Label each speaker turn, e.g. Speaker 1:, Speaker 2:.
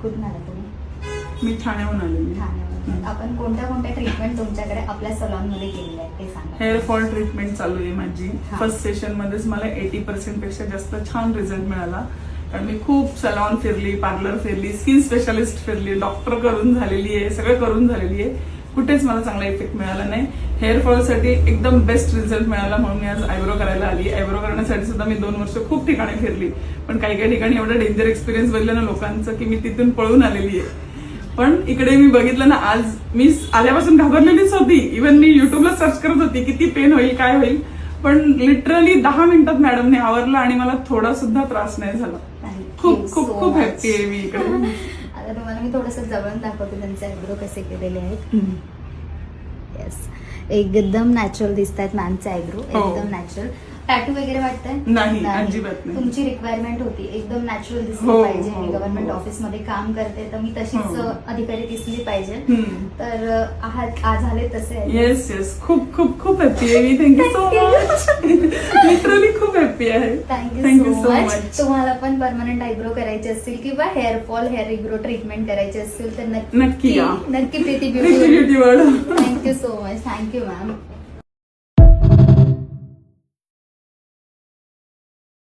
Speaker 1: कुठून आला तुम्ही?
Speaker 2: मी ठाण्याहून आलेली.
Speaker 1: ठाण्यावरून. आपण कोणत्या कोणत्या ट्रीटमेंट तुमच्याकडे आपल्या सलॉन मध्ये केलेल्या आहेत ते सांगा.
Speaker 2: हेअर फॉल ट्रीटमेंट चालू आहे माझी.
Speaker 1: हा.
Speaker 2: फर्स्ट सेशन मध्येच मला 80% पेक्षा जास्त छान रिझल्ट मिळाला. कारण मी खूप सलॉन फिरली, पार्लर फिरली, स्किन स्पेशालिस्ट फिरली, डॉक्टर करून झालेली आहे, सगळं करून झालेली आहे. कुठेच मला चांगला इफेक्ट मिळाला नाही. हेअर फॉलसाठी एकदम बेस्ट रिझल्ट मिळाला म्हणून मी आज आयब्रो करायला आली. आयब्रो करण्यासाठी सुद्धा मी 2 वर्ष खूप ठिकाणी फिरली, पण काही काही ठिकाणी एवढं डेंजर एक्सपिरियन्स बघितलं ना लोकांचं की मी तिथून पळून आलेली आहे. पण इकडे मी बघितलं ना, आज मी आल्यापासून घाबरलेलीच होती. इव्हन मी युट्यूबला सर्च करत होती किती पेन होईल, काय होईल, पण लिटरली 10 मिनिटात मॅडमने आवरलं आणि मला थोडा सुद्धा त्रास नाही झाला. खूप खूप खूप हॅप्पी आहे मी इकडे.
Speaker 1: आता तुम्हाला मी थोडंसं जवळून दाखवते त्यांचे आयब्रो कसे केलेले आहेत. येस, एकदम नॅचरल दिसत आहेत मॅमचे आयब्रो, एकदम नॅचरल. टॅटू वगैरे वाटतंय?
Speaker 2: नाही, अजिबात नाही.
Speaker 1: तुमची रिक्वायरमेंट होती एकदम नॅचरल दिसली
Speaker 2: हो,
Speaker 1: पाहिजे.
Speaker 2: हो,
Speaker 1: मी गव्हर्नमेंट
Speaker 2: हो.
Speaker 1: ऑफिस मध्ये काम करते तर मी तशीच
Speaker 2: हो.
Speaker 1: अधिकारी दिसली पाहिजे.
Speaker 2: हम्म.
Speaker 1: तर आज झाले तसे.
Speaker 2: येस येस, खूप खूप खूप हॅप्पी आहे मी. Thank you so much. लिटरली खूप हॅप्पी आहे.
Speaker 1: Thank you so much. तुम्हाला पण परमनंट आयब्रो करायचे असतील किंवा hair fall hair eyebrow treatment करायचे असतील तर
Speaker 2: नक्की या.
Speaker 1: नक्की Preeti
Speaker 2: Preeti beauty world.
Speaker 1: Thank you so much. Thank you ma'am.